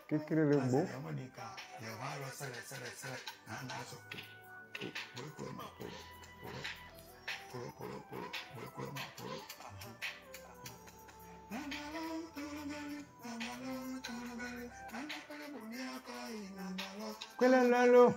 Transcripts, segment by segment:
Qu'est-ce qu'il est beau? Quel est l'alo?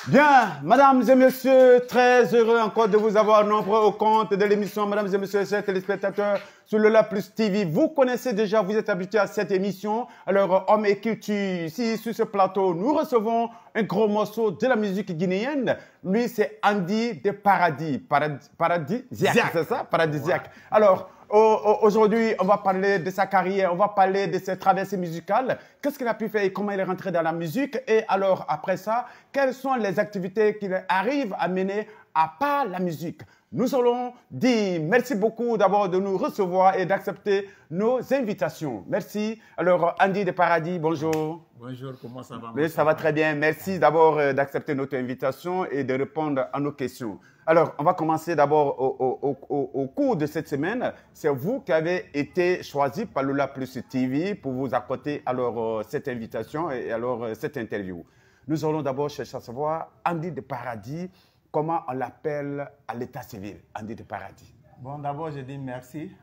Bien, mesdames et messieurs, très heureux encore de vous avoir nombreux au compte de l'émission. Mesdames et messieurs, chers téléspectateurs sur Lola Plus TV, vous connaissez déjà, vous êtes habitués à cette émission. Alors, Homme et Culture, ici sur ce plateau, nous recevons un gros morceau de la musique guinéenne. Lui, c'est Andy de Paradis. Paradisiaque, c'est ça? Paradisiaque. Ouais. Alors, aujourd'hui, on va parler de sa carrière, on va parler de ses traversées musicales. Qu'est-ce qu'il a pu faire et comment il est rentré dans la musique? Et alors, après ça, quelles sont les activités qu'il arrive à mener à part la musique? Nous allons dire merci beaucoup d'abord de nous recevoir et d'accepter nos invitations. Merci. Alors, Andy de Paradis, bonjour. Bonjour, comment ça va? Mais ça va très bien. Merci d'abord d'accepter notre invitation et de répondre à nos questions. Alors, on va commencer d'abord au cours de cette semaine. C'est vous qui avez été choisi par Lola Plus TV pour vous accorder alors cette invitation et alors cette interview. Nous allons d'abord chercher à savoir, Andy de Paradis, comment on l'appelle à l'état civil, Andy de Paradis? Bon, d'abord, je dis merci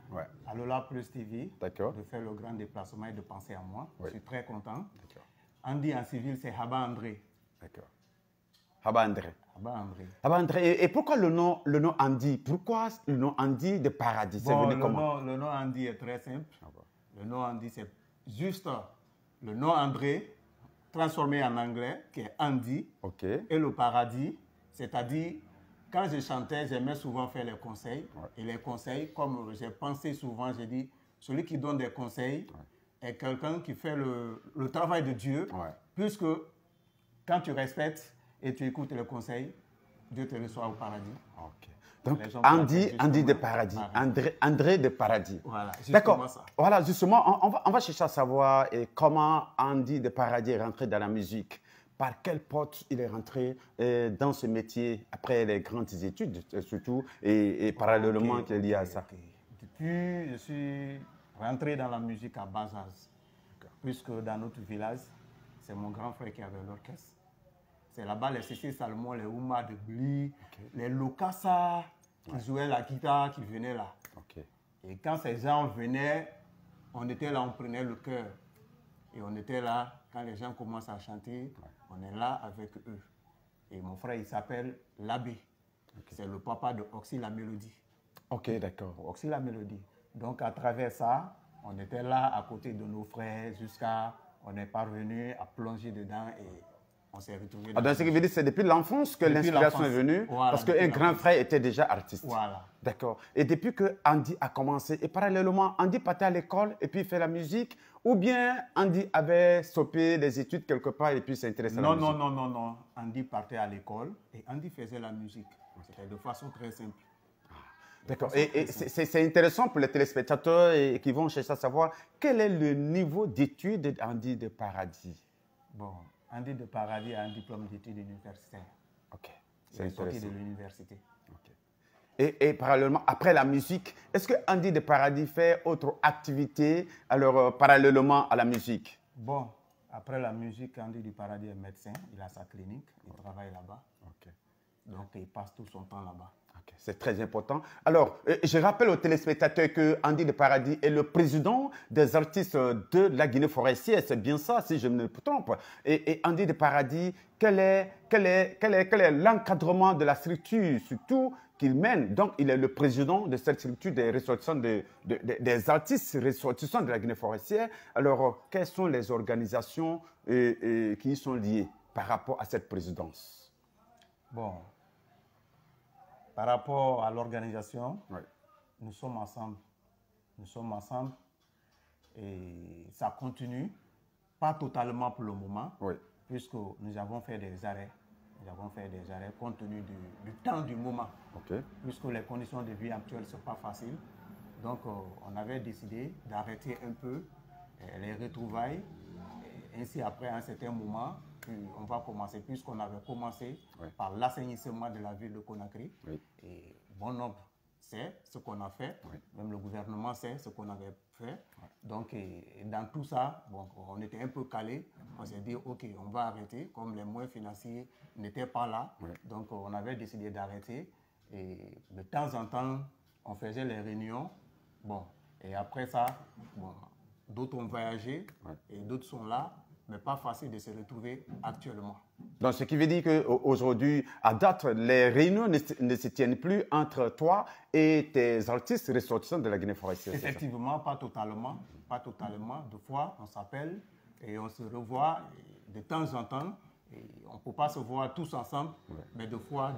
à Lola Plus TV de faire le grand déplacement et de penser à moi. Je suis très content. Andy en civil, c'est Haba André. D'accord. Haba André. Haba André. Haba André. Et pourquoi le nom Andy? Pourquoi le nom Andy de Paradis? Bon, le nom Andy est très simple. Le nom Andy, c'est juste le nom André transformé en anglais, qui est Andy. Et le paradis, c'est-à-dire, quand je chantais, j'aimais souvent faire les conseils. Et les conseils, comme j'ai pensé souvent, j'ai dit, celui qui donne des conseils est quelqu'un qui fait le travail de Dieu, puisque quand tu respectes et tu écoutes les conseils, Dieu te reçoit au paradis. Donc, Andy de Paradis, André de Paradis. Voilà, d'accord. Voilà, justement, on va chercher à savoir comment Andy de Paradis est rentré dans la musique. Par quelle porte il est rentré dans ce métier après les grandes études, surtout, et parallèlement qu'il y a à ça? Depuis, je suis rentré dans la musique à bas âge, puisque dans notre village, c'est mon grand frère qui avait l'orchestre. C'est là-bas les Cécile Salomon, les Ouma de Bli, les Lokassa qui jouaient la guitare, qui venaient là. Et quand ces gens venaient, on était là, on prenait le cœur. Et on était là, quand les gens commencent à chanter, on est là avec eux. Et mon frère, il s'appelle L'abbé. C'est le papa de Oxy la Mélodie. Ok, d'accord. Oxy la Mélodie. Donc à travers ça, on était là à côté de nos frères jusqu'à on est parvenu à plonger dedans et on s'est retrouvés. Donc, ce qui veut dire, c'est depuis l'enfance que l'inspiration est venue, parce qu'un grand frère était déjà artiste. Voilà. D'accord. Et depuis que Andy a commencé, et parallèlement, Andy partait à l'école et puis fait la musique, ou bien Andy avait stoppé les études quelque part et puis s'intéressait à la musique? Non. Andy partait à l'école et Andy faisait la musique. C'était de façon très simple. D'accord. Et c'est intéressant pour les téléspectateurs qui vont chercher à savoir quel est le niveau d'études d'Andy de Paradis. Bon, Andy de Paradis a un diplôme d'études universitaires. Ok. C'est intéressant. De l'université. Et parallèlement, après la musique, est-ce que Andy de Paradis fait autre activité alors, parallèlement à la musique? Bon, après la musique, Andy de Paradis est médecin. Il a sa clinique. Il travaille là-bas. Donc, il passe tout son temps là-bas. C'est très important. Alors, je rappelle aux téléspectateurs que Andy de Paradis est le président des artistes de la Guinée forestière. C'est bien ça, si je ne me trompe. Et Andy de Paradis, quel est l'encadrement de la structure, surtout qu'il mène? Donc, il est le président de cette structure des ressortissants des artistes ressortissants de la Guinée forestière. Alors, quelles sont les organisations qui y sont liées par rapport à cette présidence? Bon. Par rapport à l'organisation, Oui. nous sommes ensemble. Nous sommes ensemble et ça continue, pas totalement pour le moment, Oui. puisque nous avons fait des arrêts. Nous avons fait des arrêts compte tenu du temps du moment, puisque les conditions de vie actuelles ne sont pas faciles. Donc, on avait décidé d'arrêter un peu les retrouvailles. Et ainsi, après un certain moment, on va commencer, puisqu'on avait commencé par l'assainissement de la ville de Conakry. Oui. Et bon nombre sait ce qu'on a fait, même le gouvernement sait ce qu'on avait fait. Donc, dans tout ça, bon, on était un peu calé. On s'est dit, OK, on va arrêter, comme les moyens financiers n'étaient pas là. Donc, on avait décidé d'arrêter. Et de temps en temps, on faisait les réunions. Bon, et après ça, bon, d'autres ont voyagé et d'autres sont là. Mais pas facile de se retrouver actuellement. Donc, ce qui veut dire qu'aujourd'hui, à date, les réunions ne se tiennent plus entre toi et tes artistes ressortissants de la Guinée forestière. Effectivement, pas totalement. Pas totalement. Des fois, on s'appelle et on se revoit de temps en temps. Et on ne peut pas se voir tous ensemble, mais des fois,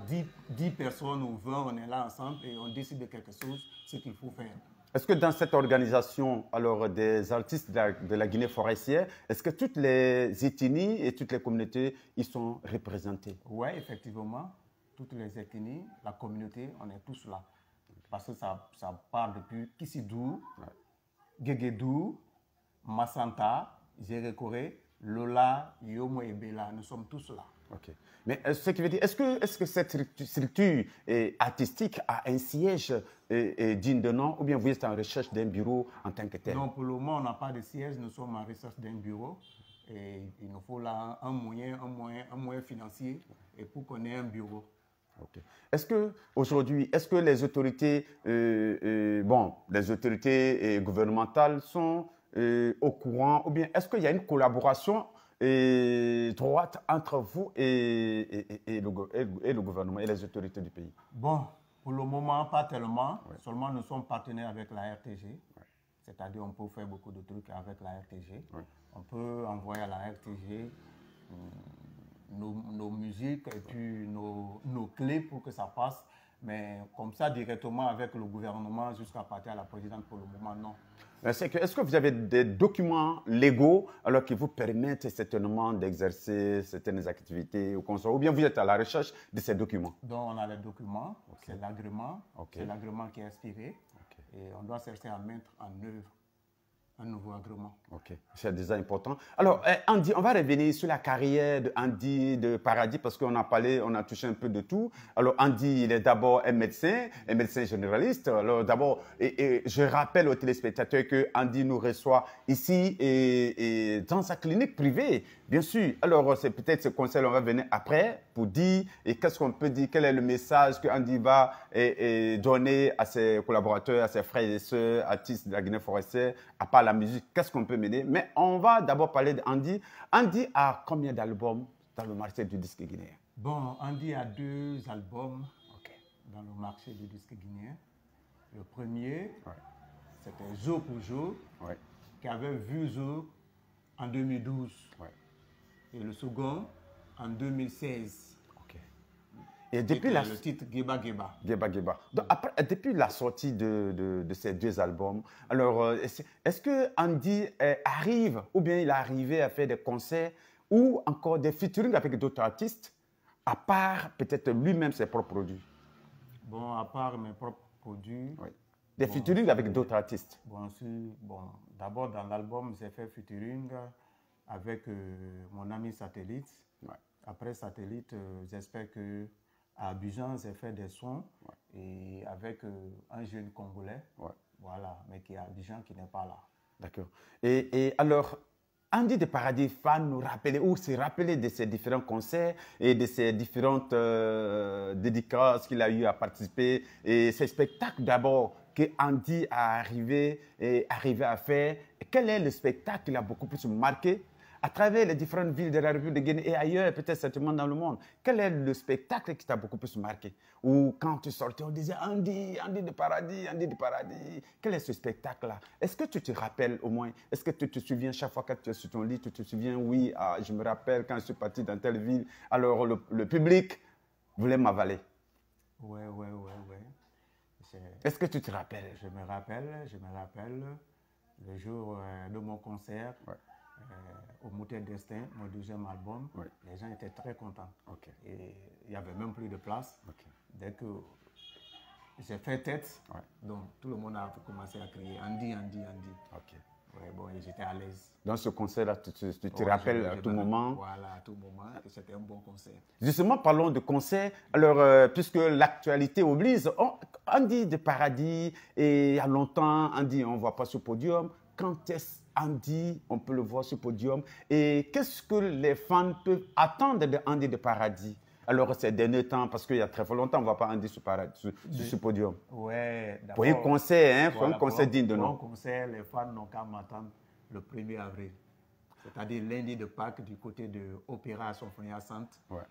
10 personnes ou 20, on est là ensemble et on décide de quelque chose, ce qu'il faut faire. Est-ce que dans cette organisation alors, des artistes de la Guinée forestière, est-ce que toutes les ethnies et toutes les communautés y sont représentées? Oui, effectivement. Toutes les ethnies, la communauté, on est tous là. Parce que ça part depuis Kissidou, Guéguédou, Massanta, Gérékoré, Lola, Yomo et Bela. Nous sommes tous là. OK. Mais ce qui veut dire, est-ce que cette structure artistique a un siège digne de nom ou bien vous êtes en recherche d'un bureau en tant que tel? Non, pour le moment, on n'a pas de siège. Nous sommes en recherche d'un bureau. Et il nous faut là un moyen financier et pour qu'on ait un bureau. Okay. Est-ce que les autorités, les autorités gouvernementales sont au courant ou bien est-ce qu'il y a une collaboration droite entre vous et le gouvernement et les autorités du pays? Bon, pour le moment, pas tellement. Seulement, nous sommes partenaires avec la RTG. C'est-à-dire, on peut faire beaucoup de trucs avec la RTG. On peut envoyer à la RTG nos musiques et puis nos clés pour que ça passe. Mais comme ça, directement avec le gouvernement jusqu'à partir à la présidente, pour le moment, non. Est-ce que vous avez des documents légaux alors qui vous permettent certainement d'exercer certaines activités ou bien vous êtes à la recherche de ces documents? Donc, on a les documents, c'est l'agrément, c'est l'agrément qui est expiré et on doit chercher à mettre en œuvre un nouveau agrément. OK, c'est déjà important. Alors, Andy, on va revenir sur la carrière d'Andy de Paradis parce qu'on a parlé, on a touché un peu de tout. Alors, Andy, il est d'abord un médecin généraliste. Alors, d'abord, je rappelle aux téléspectateurs que Andy nous reçoit ici et dans sa clinique privée, bien sûr. Alors, c'est peut-être ce conseil, on va venir après pour dire, et qu'est-ce qu'on peut dire, quel est le message que Andy va donner à ses collaborateurs, à ses frères et sœurs, artistes de la Guinée forestière, à part la musique, qu'est-ce qu'on peut mener? Mais on va d'abord parler d'Andy. Andy a combien d'albums dans le marché du disque guinéen? Bon, Andy a 2 albums dans le marché du disque guinéen. Le premier, c'était Jour pour jour, qui avait vu jour en 2012. Et le second, en 2016. Et depuis le titre Geba Geba. Geba Geba. Donc, après, depuis la sortie de ces 2 albums, alors, est-ce que Andy arrive, ou bien il est arrivé à faire des concerts ou encore des featuring avec d'autres artistes, à part peut-être lui-même ses propres produits? Bon, à part mes propres produits. Des featuring avec d'autres artistes? Bon, d'abord, dans l'album, j'ai fait featuring avec mon ami Satellite. Après Satellite, j'espère que à Abidjan, j'ai fait des sons et avec un jeune Congolais, voilà, mais qui est à Abidjan, qui n'est pas là. D'accord. Et alors, Andy de Paradis va nous rappeler ou se rappeler de ses différents concerts et de ses différentes dédicaces qu'il a eu à participer et ces spectacles d'abord que Andy a arrivé à faire. Quel est le spectacle qui l'a beaucoup plus marqué à travers les différentes villes de la République de Guinée et ailleurs, peut-être certainement dans le monde? Quel est le spectacle qui t'a beaucoup plus marqué? Ou quand tu sortais, on disait Andy, Andy de Paradis, Andy de Paradis. Quel est ce spectacle-là? Est-ce que tu te rappelles au moins? Est-ce que tu te souviens chaque fois que tu es sur ton lit, tu te souviens, oui, je me rappelle quand je suis parti dans telle ville, alors le public voulait m'avaler. Ouais. Est-ce que tu te rappelles? Je me rappelle le jour de mon concert. Ouais. Au Motel Destin, mon deuxième album, Oui. les gens étaient très contents. Okay. Et il n'y avait même plus de place. Okay. Dès que j'ai fait tête, Ouais. donc tout le monde a commencé à crier Andy, Andy, Andy. Okay. Ouais, bon, et j'étais à l'aise. Dans ce concert-là, tu te rappelles à tout moment? Voilà, à tout moment, que c'était un bon concert. Justement, parlons de concert. Alors, puisque l'actualité oblige, Andy de Paradis, et il y a longtemps, Andy, on ne voit pas sur le podium. Quand est-ce Andy, on peut le voir sur le podium? Et qu'est-ce que les fans peuvent attendre de Andy de Paradis? Alors, ces derniers temps, parce qu'il y a très longtemps, on ne voit pas Andy sur ce podium. Ouais, pour un concert, hein, voilà, pour un concert digne de nom. Pour un concert, les fans n'ont qu'à m'attendre le 1er avril. C'est-à-dire lundi de Pâques du côté de l'Opéra Symphonia Sainte. Ouais.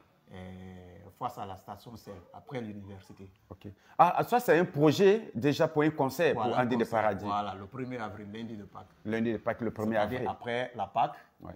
Face à la station Sel, après l'université. Ok. Ah, ça, c'est un projet déjà pour un concert, voilà, pour Andy de Paradis. Voilà, le 1er avril, lundi de Pâques. Lundi de Pâques, le 1er avril. Après la Pâques, ouais.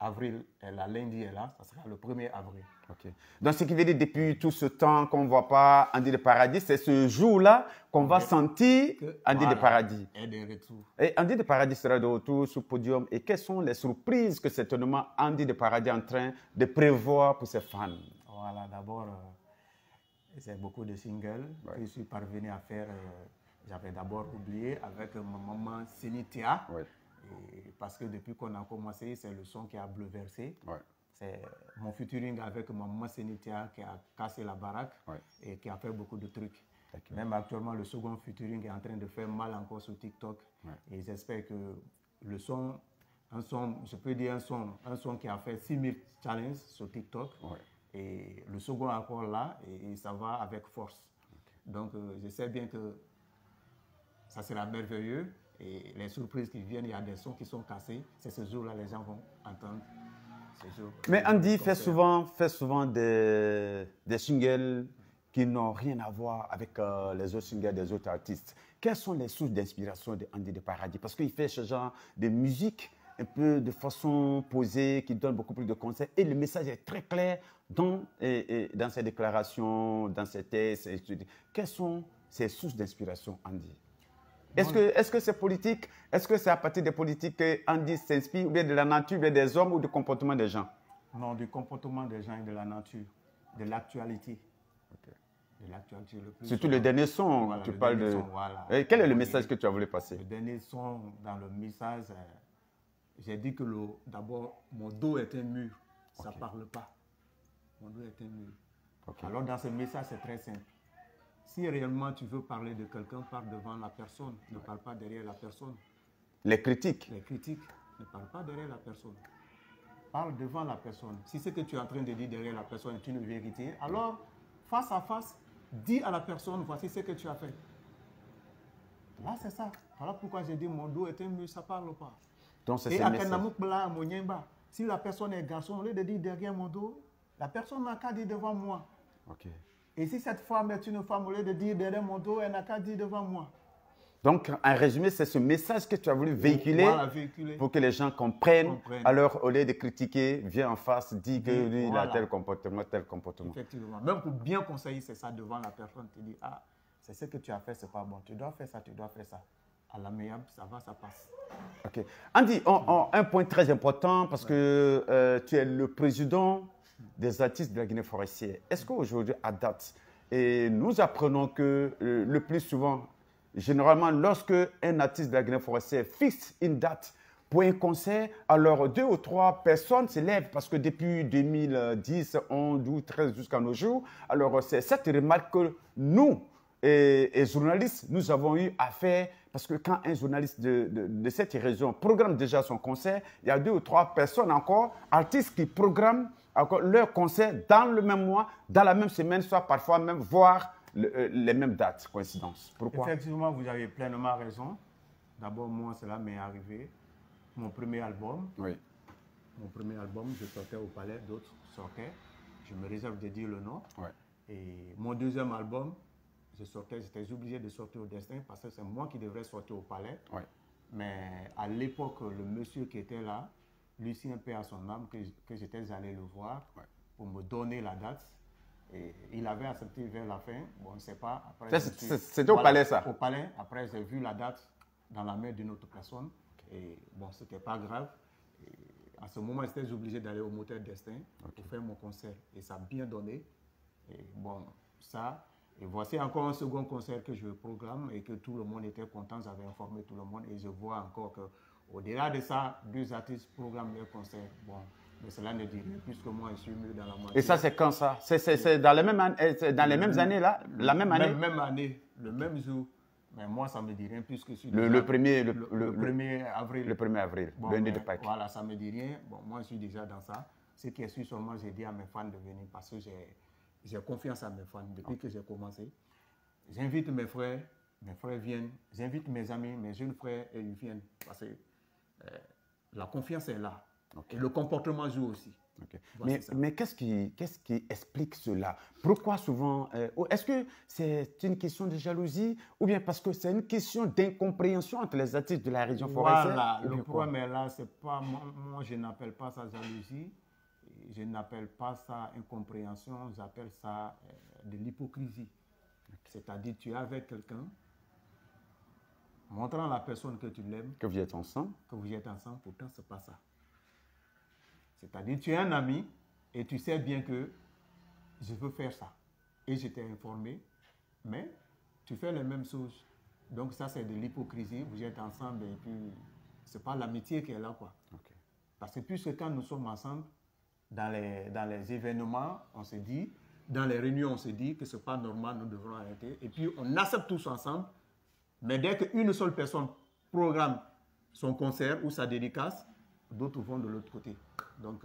Avril est là, lundi est là, ça sera le 1er avril. Ok. Donc, ce qui veut dire depuis tout ce temps qu'on ne voit pas Andy de Paradis, c'est ce jour-là qu'on va sentir Andy de Paradis. Et de retour. Et Andy de Paradis sera de retour sur le podium. Et quelles sont les surprises que certainement Andy de Paradis est en train de prévoir pour ses fans? Voilà, d'abord, c'est beaucoup de singles que je suis parvenu à faire. J'avais d'abord oublié avec ma maman Sénitia. Ouais. Parce que depuis qu'on a commencé, c'est le son qui a bouleversé. Ouais. C'est mon featuring avec ma maman Sénitia qui a cassé la baraque et qui a fait beaucoup de trucs. Okay. Même actuellement, le second featuring est en train de faire mal encore sur TikTok. Ouais. Et j'espère que le son, je peux dire un son qui a fait 6000 challenges sur TikTok. Ouais. Et le second encore là, et ça va avec force. Okay. Donc, je sais bien que ça sera merveilleux. Et les surprises qui viennent, il y a des sons qui sont cassés. C'est ce jour-là les gens vont entendre. Mais Andy fait souvent des singles qui n'ont rien à voir avec les autres singles des autres artistes. Quelles sont les sources d'inspiration de Andy de Paradis? Parce qu'il fait ce genre de musique un peu de façon posée, qui donne beaucoup plus de conseils. Et le message est très clair dans ses déclarations, dans ses textes. Quelles sont ces sources d'inspiration, Andy? Est-ce que c'est politique? Est-ce que c'est à partir des politiques que Andy s'inspire, ou bien de la nature, ou bien des hommes, ou du comportement des gens? Non, du comportement des gens et de la nature, de l'actualité. Okay. De l'actualité le plus. Surtout le dernier son, voilà, tu parles de... Son, voilà. Et quel est le message que tu as voulu passer? Le dernier son, dans le message, j'ai dit que d'abord, mon dos est un mur, ça ne parle pas. Mon dos est un mur. Okay. Alors dans ce message, c'est très simple. Si réellement tu veux parler de quelqu'un, parle devant la personne, ne parle pas derrière la personne. Les critiques? Les critiques, ne parle pas derrière la personne. Parle devant la personne. Si ce que tu es en train de dire derrière la personne est une vérité, alors face à face, dis à la personne, voici ce que tu as fait. Là, c'est ça. Voilà pourquoi j'ai dit mon dos est un mur, ça ne parle pas. Donc, c'est et à si la personne est garçon, au lieu de dire derrière mon dos, la personne n'a qu'à dire devant moi. Okay. Et si cette femme est une femme, au lieu de dire derrière mon dos, elle n'a qu'à dire devant moi. Donc, en résumé, c'est ce message que tu as voulu véhiculer, pour que les gens comprennent. Alors, au lieu de critiquer, viens en face, dis que lui, il a tel comportement, tel comportement. Effectivement. Même pour bien conseiller, c'est ça devant la personne. Tu dis, ah, c'est ce que tu as fait, c'est pas bon. Tu dois faire ça, tu dois faire ça. À l'amiable, ça va, ça passe. OK. Andy, un point très important, parce que tu es le président des artistes de la Guinée forestière. Est-ce qu'aujourd'hui, à date, nous apprenons que le plus souvent, généralement, lorsque un artiste de la Guinée forestière fixe une date pour un concert, alors 2 ou 3 personnes se lèvent, parce que depuis 2010, 11, 12, 13 jusqu'à nos jours, alors c'est cette remarque que nous, et journalistes, nous avons eu affaire, parce que quand un journaliste de cette région programme déjà son concert, il y a 2 ou 3 personnes encore, artistes qui programment encore leur concert dans le même mois, dans la même semaine, soit parfois même, voire les mêmes dates, coïncidence. Pourquoi? Effectivement, vous avez pleinement raison. D'abord, moi, cela m'est arrivé. Mon premier album, je sortais au Palais, d'autres sortaient. Je me réserve de dire le nom. Oui. Et mon deuxième album, j'étais obligé de sortir au Destin parce que c'est moi qui devrais sortir au Palais. Oui. Mais à l'époque, le monsieur qui était là, Lucien Paix à son âme, que j'étais allé le voir pour me donner la date. Et il avait accepté vers la fin. Bon, on ne sait pas. C'était au Palais, ça? Au Palais. Après, j'ai vu la date dans la main d'une autre personne. Et bon, ce n'était pas grave. Et à ce moment, j'étais obligé d'aller au Motel Destin pour faire mon concert. Et ça a bien donné. Et bon, ça. Et voici encore un second concert que je programme et que tout le monde était content. J'avais informé tout le monde. Et je vois encore qu'au-delà de ça, 2 artistes programment leur concert. Bon, mais cela ne dit rien, puisque moi, je suis mieux dans la moitié. Et ça, c'est quand ça? C'est dans les mêmes années, là? La même année? Même année, le même jour. Mais moi, ça ne me dit rien, puisque je suis le 1er avril. Le 1er avril, bon, lundi de Pâques. Voilà, ça ne me dit rien. Bon, moi, je suis déjà dans ça. Ce qui est sûr, seulement, j'ai dit à mes fans de venir parce que j'ai confiance à mes fans depuis que j'ai commencé. J'invite mes frères viennent. J'invite mes amis, mes jeunes frères, et ils viennent. Parce que la confiance est là. Et le comportement joue aussi. Okay. Mais qu'est-ce qui explique cela? Pourquoi souvent est-ce que c'est une question de jalousie ou bien parce que c'est une question d'incompréhension entre les artistes de la région forestière? Voilà, le problème est là, c'est pas moi je n'appelle pas ça jalousie, je n'appelle pas ça incompréhension, j'appelle ça de l'hypocrisie. C'est-à-dire tu es avec quelqu'un, montrant à la personne que tu l'aimes, que vous êtes ensemble, pourtant c'est pas ça. C'est-à-dire, tu es un ami et tu sais bien que je veux faire ça. Et je t'ai informé, mais tu fais les mêmes choses. Donc ça, c'est de l'hypocrisie. Vous êtes ensemble et puis ce n'est pas l'amitié qui est là, quoi. Okay. Parce que puisque quand nous sommes ensemble, dans les événements, on se dit, dans les réunions, on se dit que ce n'est pas normal, nous devrons arrêter. Et puis, on accepte tous ensemble. Mais dès qu'une seule personne programme son concert ou sa dédicace, d'autres vont de l'autre côté. Donc,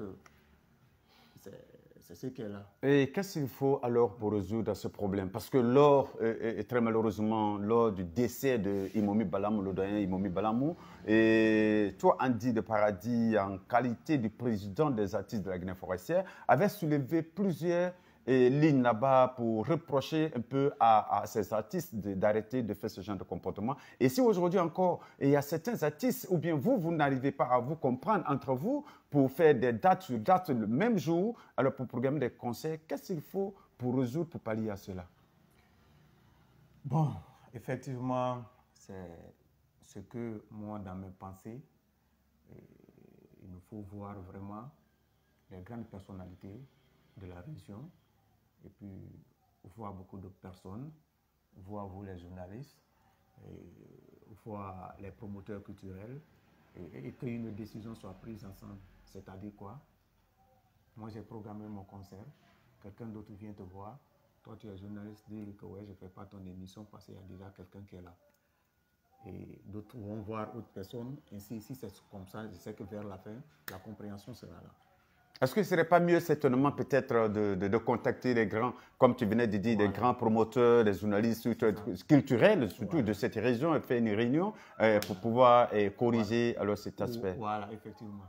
c'est ce qui est là. Et qu'est-ce qu'il faut alors pour résoudre ce problème? Parce que très malheureusement, lors du décès de Imomi Balamou, le doyen Imomi Balamou, et toi, Andy de Paradis, en qualité de président des artistes de la Guinée forestière, avait soulevé plusieurs lignes là-bas pour reprocher un peu à ces artistes d'arrêter de faire ce genre de comportement. Et si aujourd'hui encore, il y a certains artistes, ou bien vous n'arrivez pas à vous comprendre entre vous pour faire des dates sur dates le même jour, alors pour programmer des concerts, qu'est-ce qu'il faut pour résoudre, pour pallier à cela? Bon, effectivement, c'est ce que moi, dans mes pensées, il nous faut voir vraiment les grandes personnalités de la région, et puis voir beaucoup de personnes, voir vous les journalistes, voir les promoteurs culturels, et que une décision soit prise ensemble. C'est-à-dire quoi? Moi j'ai programmé mon concert, quelqu'un d'autre vient te voir, toi tu es journaliste, dis que ouais, je ne fais pas ton émission parce qu'il y a déjà quelqu'un qui est là. Et d'autres vont voir autre personne, ainsi si c'est comme ça, je sais que vers la fin, la compréhension sera là. Est-ce que ce ne serait pas mieux certainement peut-être de contacter les grands, comme tu venais de dire, des grands promoteurs, des journalistes culturels, surtout de cette région, et faire une réunion pour pouvoir corriger alors cet aspect? Voilà, effectivement.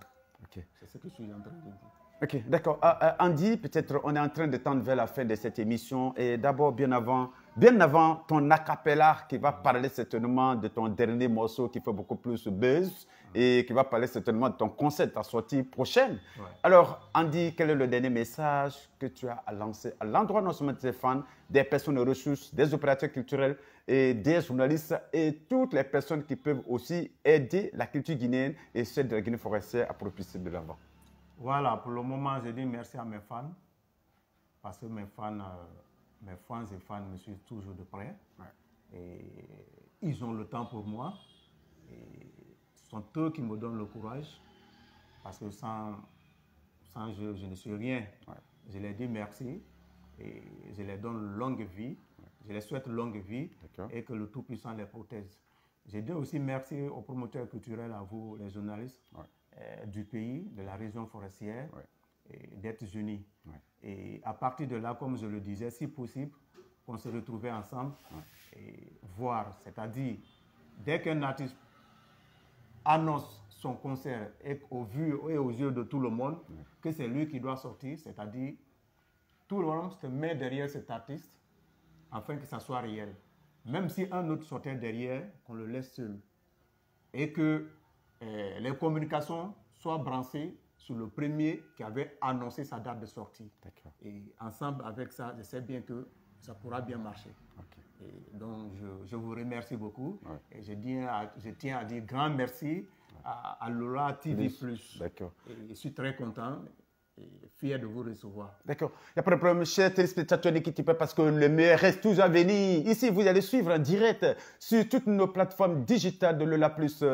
Okay. C'est ce que je suis en train de dire. Ok, d'accord. Andy, peut-être on est en train de tendre vers la fin de cette émission. Et d'abord, bien avant ton acapella qui va parler certainement de ton dernier morceau qui fait beaucoup plus buzz et qui va parler certainement de ton concert, ta sortie prochaine. Ouais. Alors, Andy, quel est le dernier message que tu as à lancer à l'endroit non seulement de tes fans, des personnes de ressources, des opérateurs culturels et des journalistes et toutes les personnes qui peuvent aussi aider la culture guinéenne et celle de la Guinée forestière à propulser de l'avant? Voilà, pour le moment, je dis merci à mes fans, parce que mes fans et fans me suivent toujours de près. Ouais. Et ils ont le temps pour moi. Et ce sont eux qui me donnent le courage, parce que sans je ne suis rien. Ouais. Je leur dis merci et je leur donne longue vie. Je les souhaite longue vie et que le Tout-Puissant les protège. Je dis aussi merci aux promoteurs culturels, à vous, les journalistes du pays, de la région forestière, d'être unis. Et à partir de là, comme je le disais, si possible, qu'on se retrouvait ensemble et voir, c'est-à-dire, dès qu'un artiste annonce son concert et au vu et aux yeux de tout le monde, que c'est lui qui doit sortir, c'est-à-dire, tout le monde se met derrière cet artiste afin que ça soit réel. Même si un autre sortait derrière, qu'on le laisse seul. Et que les communications soient branchées sur le premier qui avait annoncé sa date de sortie. Et ensemble avec ça, je sais bien que ça pourra bien marcher. Et donc, je vous remercie beaucoup. Et je tiens à dire grand merci à Lola TV+. D'accord. Et je suis très content et fier de vous recevoir. D'accord. Il n'y a pas de problème, chers téléspectateurs, ne quittez pas parce que le meilleur reste toujours à venir. Ici, vous allez suivre en direct sur toutes nos plateformes digitales de Lola Plus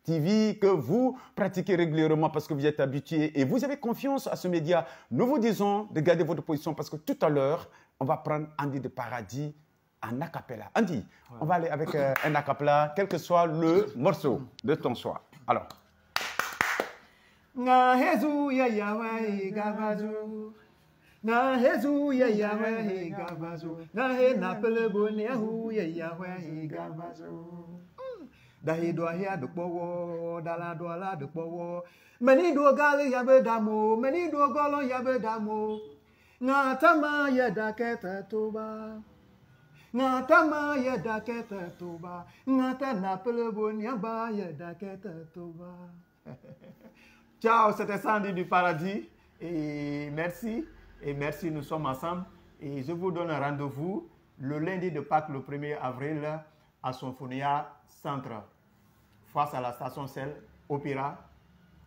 TV que vous pratiquez régulièrement parce que vous êtes habitués et vous avez confiance à ce média. Nous vous disons de garder votre position parce que tout à l'heure, on va prendre Andy de Paradis en acapella. Andy, on va aller avec un acapella, quel que soit le morceau de ton choix. Alors. Na hezu ya yawe gabazu, na hezu ya yawe gabazu, na he na pelebo ne hu ya yawe gabazu. Dahi do ya de powo, dala do la de powo. Many do gali ya bedamo, many do golo ya bedamo. Na tama ya daketa toba. Na tama ya daketa toba. Na ta na pelebo ne ba ya daketa toba. Ciao, c'était Sandy du Paradis et merci, nous sommes ensemble et je vous donne un rendez-vous le lundi de Pâques, le 1er avril à Symphonia Centre, face à la station Cell, Opéra.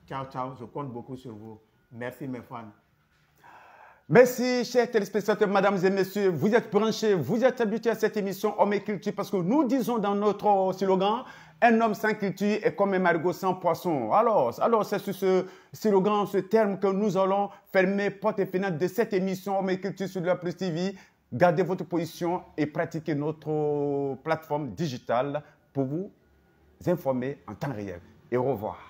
Ciao, ciao, je compte beaucoup sur vous. Merci mes fans. Merci, chers téléspectateurs, mesdames et messieurs. Vous êtes branchés, vous êtes habitués à cette émission Homme et Culture parce que nous disons dans notre slogan, un homme sans culture est comme un marigot sans poisson. Alors c'est sur ce slogan, ce terme que nous allons fermer porte et fenêtre de cette émission Homme et Culture sur Lola Plus TV. Gardez votre position et pratiquez notre plateforme digitale pour vous informer en temps réel. Et au revoir.